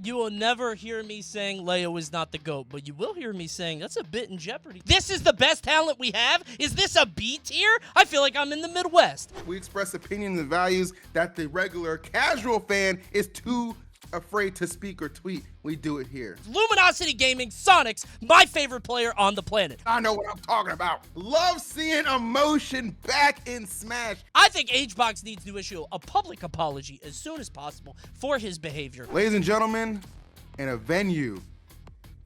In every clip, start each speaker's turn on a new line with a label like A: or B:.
A: You will never hear me saying Leo is not the GOAT, but you will hear me saying that's a bit in jeopardy. This is the best talent we have? Is this a B tier? I feel like I'm in the Midwest.
B: We express opinions and values that the regular casual fan is too afraid to speak or tweet. We do it here.
A: Luminosity Gaming, Sonics, my favorite player on the planet.
B: I know what I'm talking about. Love seeing emotion back in Smash.
A: I think Hbox needs to issue a public apology as soon as possible for his behavior.
B: Ladies and gentlemen, in a venue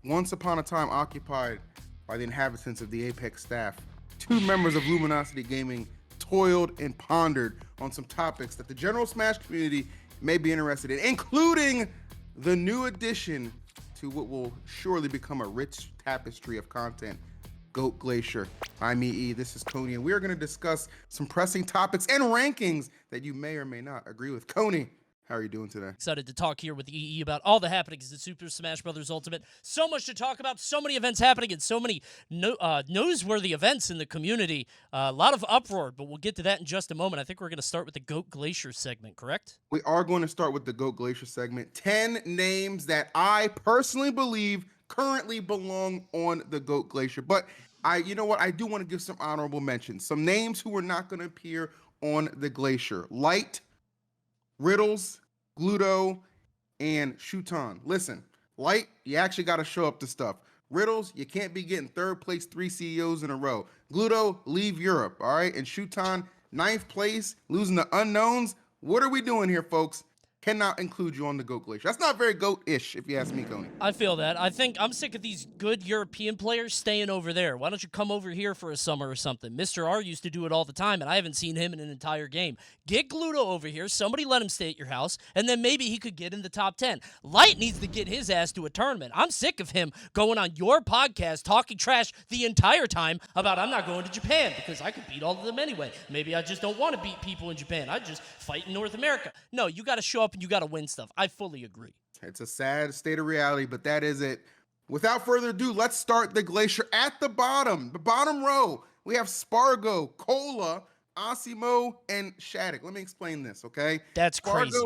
B: once upon a time occupied by the inhabitants of the Apex staff, two members of Luminosity Gaming toiled and pondered on some topics that the general Smash community may be interested in, including the new addition to what will surely become a rich tapestry of content, GOAT Glacier. I'm EE, this is Coney, and we are going to discuss some pressing topics and rankings that you may or may not agree with. Coney, how are you doing today?
A: Excited to talk here with EE about all the happenings in Super Smash Bros. Ultimate. So much to talk about, so many events happening, and so many newsworthy events in the community. A lot of uproar, but we'll get to that in just a moment. I think we're going to start with the GOAT Glacier segment, correct?
B: We are going to start with the GOAT Glacier segment. 10 names that I personally believe currently belong on the GOAT Glacier. But you know what? I do want to give some honorable mentions. Some names who are not going to appear on the Glacier. Light, Riddles, Gluto, and Shuton. Listen, Light, you actually got to show up to stuff. Riddles, you can't be getting third place 3 CEOs in a row. Gluto, leave Europe, all right? And Shuton, 9th place, losing the unknowns. What are we doing here, folks? Cannot include you on the GOAT Glacier. That's not very GOAT-ish, if you ask me, Coney.
A: I feel that. I think I'm sick of these good European players staying over there. Why don't you come over here for a summer or something? Mr. R used to do it all the time, and I haven't seen him in an entire game. Get Gluto over here. Somebody let him stay at your house, and then maybe he could get in the top 10. Light needs to get his ass to a tournament. I'm sick of him going on your podcast talking trash the entire time about I'm not going to Japan because I could beat all of them anyway. Maybe I just don't want to beat people in Japan. I just fight in North America. No, you got to show up and you got to win stuff. I fully agree.
B: It's a sad state of reality, but that is it. Without further ado, let's start the Glacier at the bottom row. We have Spargo, Kola, Asimo, and Shattuck. Let me explain this, okay?
A: That's crazy.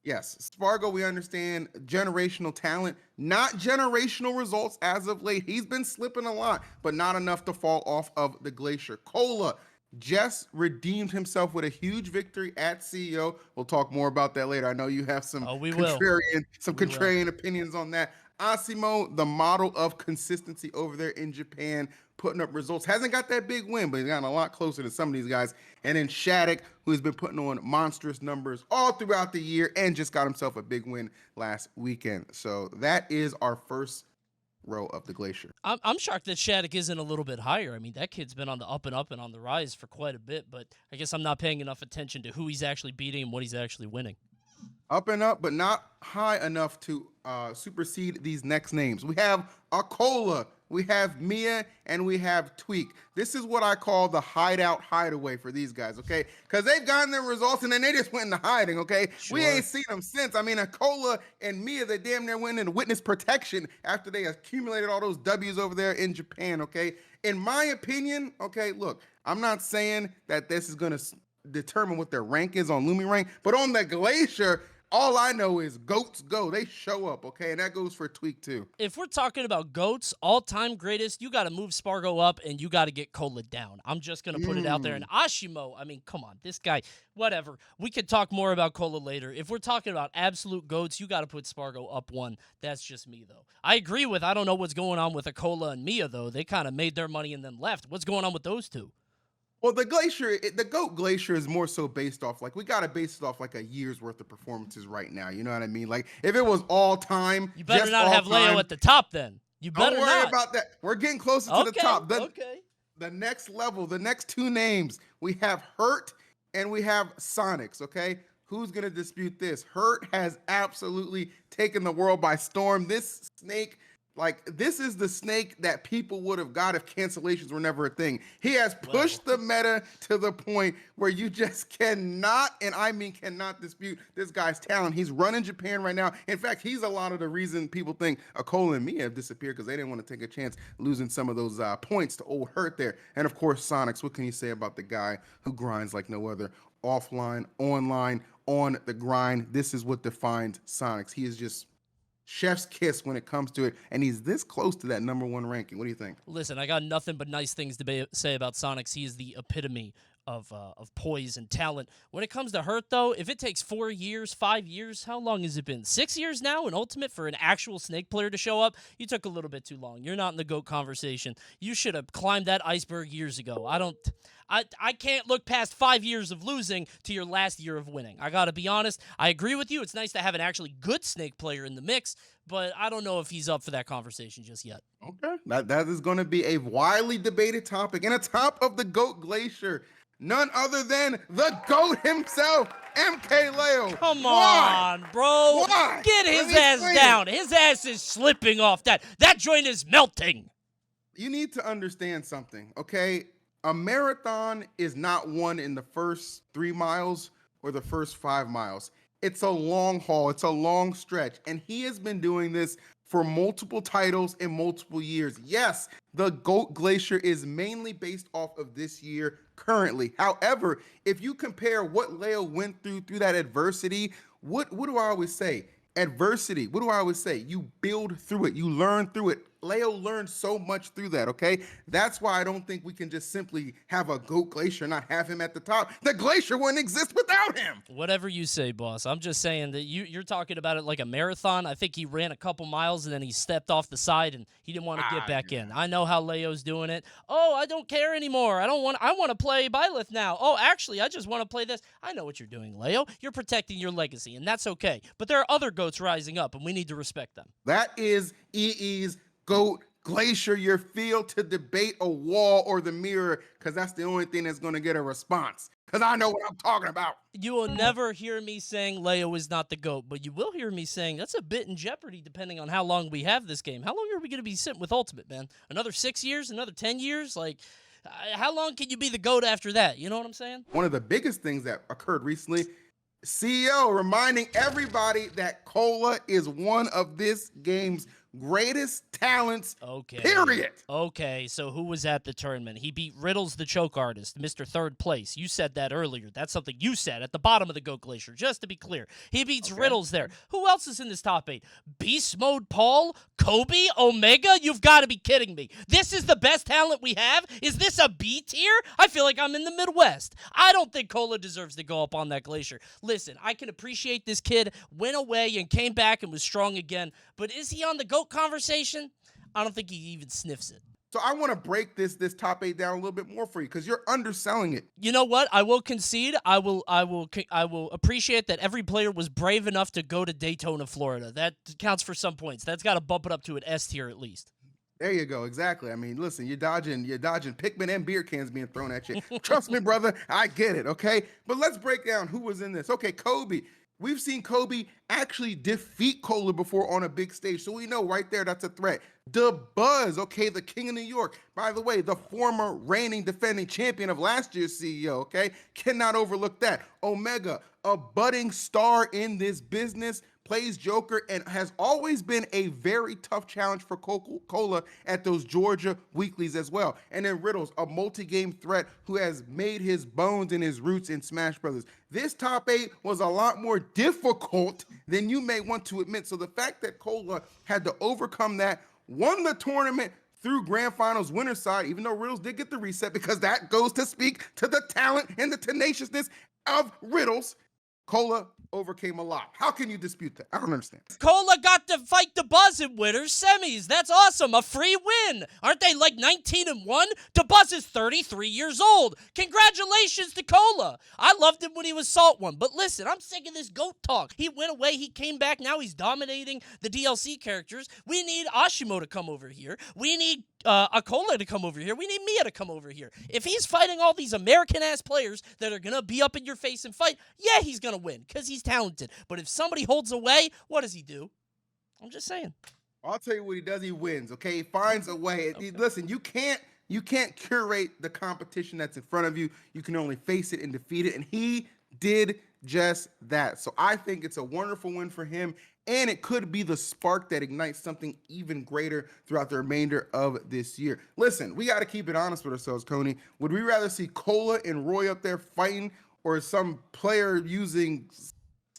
B: Yes, Spargo, we understand, generational talent, not generational results as of late. He's been slipping a lot, but not enough to fall off of the Glacier. Kola just redeemed himself with a huge victory at CEO. We'll talk more about that later. I know you have some contrarian opinions on that. Asimo, the model of consistency over there in Japan, putting up results. Hasn't got that big win, but he's gotten a lot closer to some of these guys. And then Shattuck, who's been putting on monstrous numbers all throughout the year and just got himself a big win last weekend. So that is our first row of the Glacier.
A: I'm shocked that Shattuck isn't a little bit higher. I mean, that kid's been on the up and up and on the rise for quite a bit, but I guess I'm not paying enough attention to who he's actually beating and what he's actually winning.
B: Up and up, but not high enough to supersede these next names. We have Kola, we have Mia, and we have Tweak. This is what I call the hideaway for these guys, okay? Because they've gotten their results and then they just went into hiding, okay? Sure. We ain't seen them since. I mean, Kola and Mia, they damn near went into witness protection after they accumulated all those W's over there in Japan, okay? In my opinion, okay, look, I'm not saying that this is going to determine what their rank is on Lumi rank, but on the Glacier, all I know is GOATs go. They show up, okay? And that goes for Tweak, too.
A: If we're talking about GOATs, all-time greatest, you got to move Spargo up, and you got to get Kola down. I'm just going to put it out there. And Ashimo, I mean, come on. This guy, whatever. We could talk more about Kola later. If we're talking about absolute GOATs, you got to put Spargo up one. That's just me, though. I agree with, I don't know what's going on with Kola and Mia, though. They kind of made their money and then left. What's going on with those two?
B: Well, the Glacier, the GOAT Glacier is more so based off, like, we got to base it off, like, a year's worth of performances right now. You know what I mean? Like, if it was all time,
A: you better not have Leo at the top then. You better
B: not. Don't worry about that. We're getting closer to the top.
A: Okay.
B: The next level, the next two names, we have Hurt and we have Sonics, okay? Who's going to dispute this? Hurt has absolutely taken the world by storm. This snake, like, this is the snake that people would have got if cancellations were never a thing. He has pushed the meta to the point where you just cannot, and I mean cannot, dispute this guy's talent. He's running Japan right now. In fact, he's a lot of the reason people think Kola and Mia have disappeared because they didn't want to take a chance losing some of those points to old Hurt there. And of course, Sonics, what can you say about the guy who grinds like no other? Offline, online, on the grind. This is what defines Sonics. He is just chef's kiss when it comes to it, and he's this close to that #1 ranking. What do you think?
A: Listen, I got nothing but nice things to say about Sonics. He is the epitome of poise and talent. When it comes to Hurt, though, if it takes 4 years, 5 years, how long has it been? 6 years now in Ultimate for an actual Snake player to show up? You took a little bit too long. You're not in the GOAT conversation. You should have climbed that iceberg years ago. I can't look past 5 years of losing to your last year of winning. I got to be honest. I agree with you. It's nice to have an actually good Snake player in the mix, but I don't know if he's up for that conversation just yet.
B: Okay, that is going to be a widely debated topic. And atop of the GOAT Glacier, none other than the GOAT himself, MK Leo.
A: Come
B: Why?
A: on, bro.
B: Why?
A: Get
B: Let
A: his
B: me
A: ass
B: explain it.
A: down. His ass is slipping off that. That joint is melting.
B: You need to understand something, okay? A marathon is not won in the first 3 miles or the first 5 miles. It's a long haul. It's a long stretch. And he has been doing this for multiple titles in multiple years. Yes, the GOAT Glacier is mainly based off of this year currently. However, if you compare what Leo went through that adversity, what do I always say? Adversity. What do I always say? You build through it. You learn through it. Leo learned so much through that, okay? That's why I don't think we can just simply have a GOAT Glacier, not have him at the top. The Glacier wouldn't exist without him.
A: Whatever you say, boss. I'm just saying that you're talking about it like a marathon. I think he ran a couple miles and then he stepped off the side and he didn't want to get back in. I know how Leo's doing it. Oh, I don't care anymore. I want to play Byleth now. Oh, actually, I just want to play this. I know what you're doing, Leo. You're protecting your legacy, and that's okay. But there are other GOATs rising up, and we need to respect them.
B: That is EE's GOAT Glacier, your field to debate a wall or the mirror, because that's the only thing that's going to get a response. Because I know what I'm talking about.
A: You will never hear me saying Leo is not the GOAT, but you will hear me saying that's a bit in jeopardy depending on how long we have this game. How long are we going to be sitting with Ultimate, man? Another 6 years? Another 10 years? Like, how long can you be the GOAT after that? You know what I'm saying?
B: One of the biggest things that occurred recently, CEO reminding everybody that Kola is one of this game's greatest talents, period.
A: Okay, so who was at the tournament? He beat Riddles, the choke artist, Mr. Third Place. You said that earlier. That's something you said at the bottom of the GOAT Glacier, just to be clear. He beats Riddles there. Who else is in this top 8? Beast Mode Paul? Kobe? Omega? You've got to be kidding me. This is the best talent we have? Is this a B tier? I feel like I'm in the Midwest. I don't think Kola deserves to go up on that Glacier. Listen, I can appreciate this kid went away and came back and was strong again, but is he on the GOAT conversation? I don't think he even sniffs it.
B: So I want to break this top 8 down a little bit more for you because you're underselling it.
A: You know what? I will concede. I will appreciate that every player was brave enough to go to Daytona, Florida. That counts for some points. That's got to bump it up to an S tier at least.
B: There you go. Exactly. I mean, listen, you're dodging Pikmin and beer cans being thrown at you. Trust me, brother. I get it. Okay. But let's break down who was in this. Okay. Kobe. We've seen Kobe actually defeat Kola before on a big stage. So we know right there that's a threat. The Buzz, okay, the King of New York. By the way, the former reigning defending champion of last year's CEO, okay? Cannot overlook that. Omega, a budding star in this business, plays Joker, and has always been a very tough challenge for Kola at those Georgia weeklies as well. And then Riddles, a multi-game threat who has made his bones and his roots in Smash Brothers. This top 8 was a lot more difficult than you may want to admit. So the fact that Kola had to overcome that, won the tournament through grand finals winner side, even though Riddles did get the reset, because that goes to speak to the talent and the tenaciousness of Riddles, Kola overcame a lot. How can you dispute that? I don't understand.
A: Kola got to fight the Buzz in winners semis. That's awesome. A free win. Aren't they like 19-1? The Buzz is 33 years old. Congratulations to Kola. I loved him when he was Salt One. But listen, I'm sick of this GOAT talk. He went away. He came back. Now he's dominating the DLC characters. We need Ashimo to come over here. We need Kola to come over here. We need Mia to come over here. If he's fighting all these American-ass players that are going to be up in your face and fight, yeah, he's going to win because he's talented. But if somebody holds away, what does he do? I'm just saying.
B: I'll tell you what he does. He wins, okay? He finds a way. Okay. Listen, you can't curate the competition that's in front of you. You can only face it and defeat it, and he did just that. So I think it's a wonderful win for him, and it could be the spark that ignites something even greater throughout the remainder of this year. Listen, we got to keep it honest with ourselves, Coney. Would we rather see Kola and Roy up there fighting, or some player using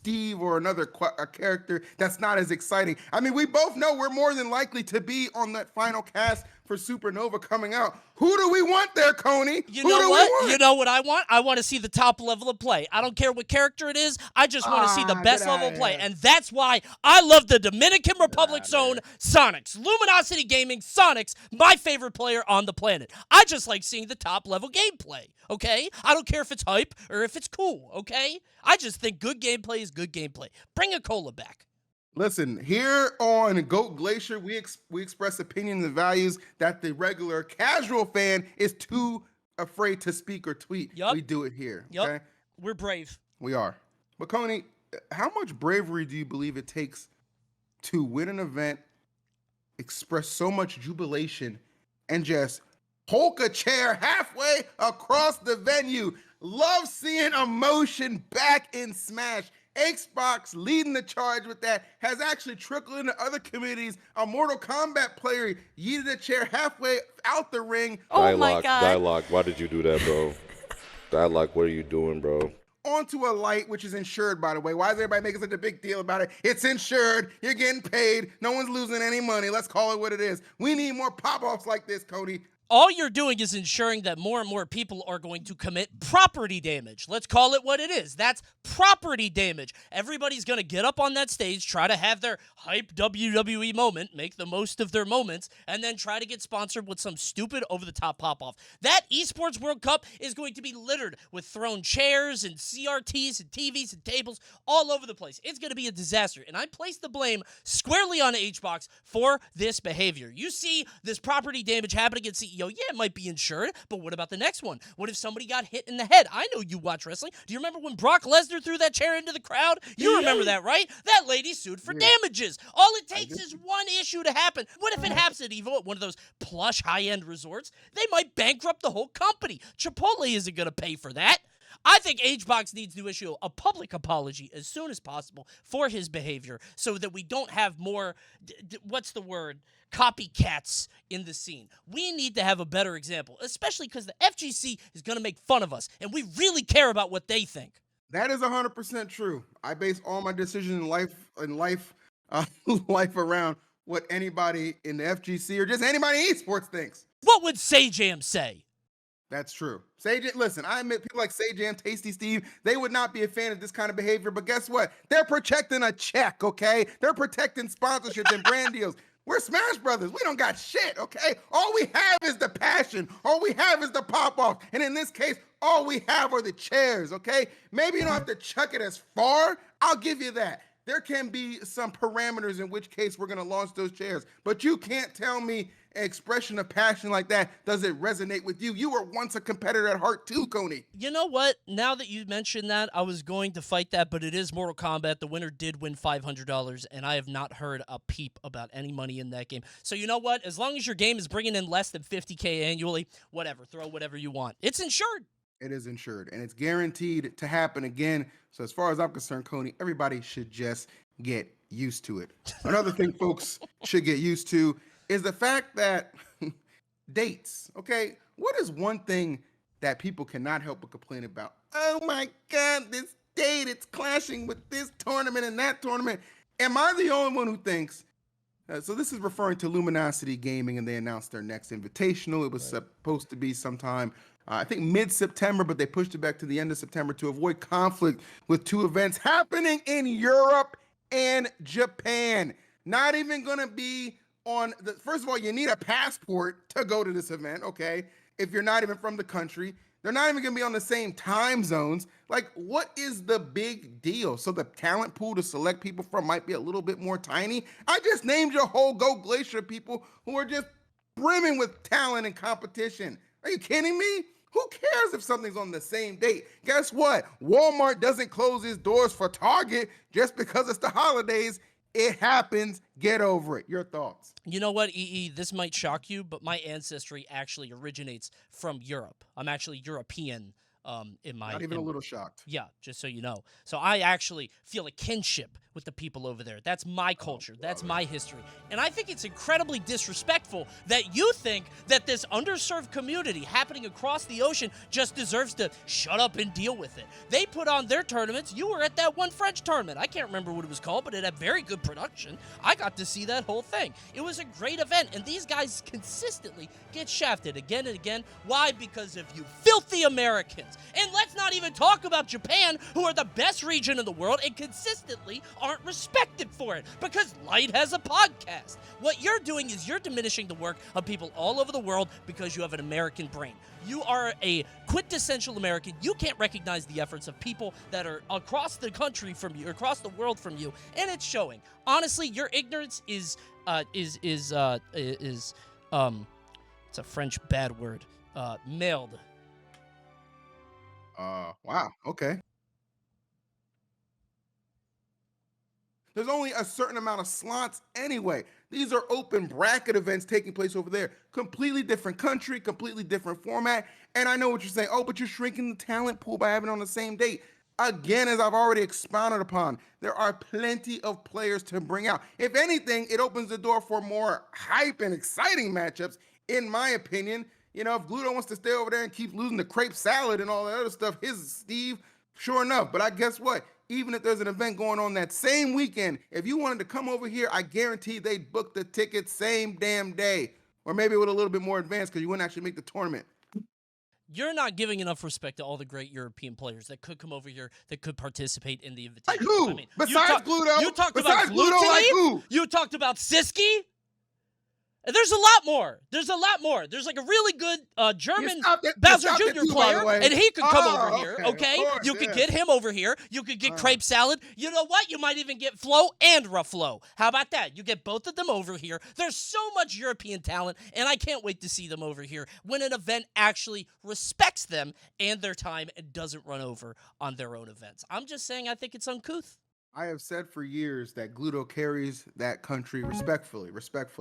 B: Steve or another a character that's not as exciting. I mean, we both know we're more than likely to be on that final cast for Supernova coming out. Who do we want there, Coney?
A: You
B: Who
A: know
B: do we
A: what?
B: want?
A: You know what I want? I want to see the top level of play. I don't care what character it is. I just want to see the
B: Get
A: best
B: out
A: level
B: of
A: of play.
B: here.
A: And that's why I love the Dominican Republic
B: outta
A: zone Sonics. Luminosity Gaming Sonics, my favorite player on the planet. I just like seeing the top level gameplay, okay? I don't care if it's hype or if it's cool, okay? I just think good gameplay is good gameplay. Bring a Kola back.
B: Listen, here on GOAT Glacier, we express opinions and values that the regular casual fan is too afraid to speak or tweet.
A: Yup.
B: We do it here,
A: Yup.
B: okay?
A: We're brave.
B: We are. But Coney, how much bravery do you believe it takes to win an event, express so much jubilation, and just polka chair halfway across the venue? Love seeing emotion back in Smash. Hbox leading the charge with that has actually trickled into other communities. A Mortal Kombat player yeeted a chair halfway out the ring.
C: Oh my God. Dialogue, why did you do that, bro? Dialogue, what are you doing, bro?
B: Onto a light, which is insured, by the way. Why is everybody making such a big deal about it? It's insured. You're getting paid. No one's losing any money. Let's call it what it is. We need more pop-offs like this, Cody.
A: All you're doing is ensuring that more and more people are going to commit property damage. Let's call it what it is. That's property damage. Everybody's going to get up on that stage, try to have their hype WWE moment, make the most of their moments, and then try to get sponsored with some stupid over-the-top pop-off. That Esports World Cup is going to be littered with thrown chairs and CRTs and TVs and tables all over the place. It's going to be a disaster, and I place the blame squarely on Hbox for this behavior. You see this property damage happening at CEO. Yeah, it might be insured, but what about the next one? What if somebody got hit in the head? I know you watch wrestling. Do you remember when Brock Lesnar threw that chair into the crowd? You remember that, right? That lady sued for damages. All it takes is one issue to happen. What if it happens at Evo at one of those plush high-end resorts? They might bankrupt the whole company. Chipotle isn't going to pay for that. I think Hbox needs to issue a public apology as soon as possible for his behavior so that we don't have more, what's the word, copycats in the scene. We need to have a better example, especially because the FGC is going to make fun of us, and we really care about what they think.
B: That is 100% true. I base all my decisions in life around what anybody in the FGC or just anybody in esports thinks.
A: What would Sajam say?
B: That's true. Listen, I admit people like Sajam, Tasty Steve, they would not be a fan of this kind of behavior, but guess what? They're protecting a check, okay? They're protecting sponsorships and brand deals. We're Smash Brothers. We don't got shit, okay? All we have is the passion. All we have is the pop-off. And in this case, all we have are the chairs, okay? Maybe you don't have to chuck it as far. I'll give you that. There can be some parameters in which case we're going to launch those chairs. But you can't tell me an expression of passion like that doesn't resonate with you. You were once a competitor at heart too, Coney.
A: You know what? Now that you mentioned that, I was going to fight that, but it is Mortal Kombat. The winner did win $500, and I have not heard a peep about any money in that game. So you know what? As long as your game is bringing in less than $50K annually, whatever. Throw whatever you want. It's insured.
B: It is insured, and it's guaranteed to happen again. So as far as I'm concerned, Coney, everybody should just get used to it. Another thing folks should get used to is the fact that dates, okay? What is one thing that people cannot help but complain about? Oh my God, this date, it's clashing with this tournament and that tournament. Am I the only one who thinks, so this is referring to Luminosity Gaming, and they announced their next invitational. It was supposed to be sometime, I think mid-September, but they pushed it back to the end of September to avoid conflict with two events happening in Europe and Japan. Not even going to be on the, first of all, you need a passport to go to this event, okay? If you're not even from the country. They're not even going to be on the same time zones. Like, what is the big deal? So the talent pool to select people from might be a little bit more tiny. I just named your whole Go Glacier people who are just brimming with talent and competition. Are you kidding me? Who cares if something's on the same date? Guess what? Walmart doesn't close its doors for Target just because it's the holidays. It happens. Get over it. Your thoughts?
A: You know what, EE? This might shock you, but my ancestry actually originates from Europe. I'm actually European in my...
B: Not even a little shocked.
A: Yeah, just so you know. So I actually feel a kinship with the people over there. That's my culture. That's my history. And I think it's incredibly disrespectful that you think that this underserved community happening across the ocean just deserves to shut up and deal with it. They put on their tournaments. You were at that one French tournament. I can't remember what it was called, but it had very good production. I got to see that whole thing. It was a great event, and these guys consistently get shafted again and again. Why? Because of you filthy Americans. And let's not even talk about Japan, who are the best region in the world and consistently aren't respected for it because Light has a podcast. What you're doing is you're diminishing the work of people all over the world because you have an American brain. You are a quintessential American. You can't recognize the efforts of people that are across the country from you, across the world from you, and it's showing. Honestly, your ignorance is it's a French bad word. Mailed.
B: Wow. Okay. There's only a certain amount of slots anyway. These are open bracket events taking place over there. Completely different country, completely different format. And I know what you're saying. Oh, but you're shrinking the talent pool by having it on the same date. Again, as I've already expounded upon, there are plenty of players to bring out. If anything, it opens the door for more hype and exciting matchups, in my opinion. You know, if Gluto wants to stay over there and keep losing the crepe salad and all that other stuff, his Steve, sure enough. But I guess what? Even if there's an event going on that same weekend, if you wanted to come over here, I guarantee they'd book the ticket same damn day. Or maybe with a little bit more advance because you wouldn't actually make the tournament.
A: You're not giving enough respect to all the great European players that could come over here, that could participate in the invitation.
B: Like who?
A: I mean,
B: Besides Gluto?
A: You talked
B: Besides
A: about
B: Gluto, like who?
A: You talked about Siski. There's a lot more. There's a lot more. There's like a really good German Bowser Jr. player, and he could come over here, okay?
B: Course,
A: you could get him over here. You could get Crepe Salad. You know what? You might even get Flo and Ruffalo. How about that? You get both of them over here. There's so much European talent, and I can't wait to see them over here when an event actually respects them and their time and doesn't run over on their own events. I'm just saying I think it's uncouth.
B: I have said for years that Gluto carries that country respectfully.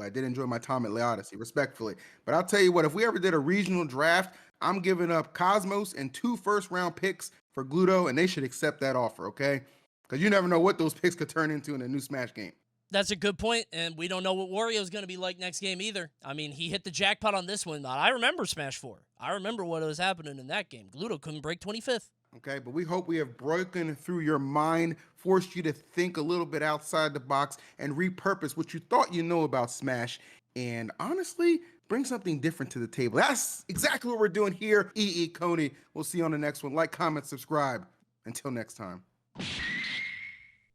B: I did enjoy my time at Laodicea, respectfully. But I'll tell you what, if we ever did a regional draft, I'm giving up Cosmos and 2 first-round picks for Gluto, and they should accept that offer, okay? Because you never know what those picks could turn into in a new Smash game.
A: That's a good point, and we don't know what Wario's going to be like next game either. I mean, he hit the jackpot on this one. I remember Smash 4. I remember what was happening in that game. Gluto couldn't break 25th.
B: Okay, but we hope we have broken through your mind, forced you to think a little bit outside the box, and repurpose what you thought you know about Smash, and honestly, bring something different to the table. That's exactly what we're doing here, EE Coney. We'll see you on the next one. Like, comment, subscribe. Until next time.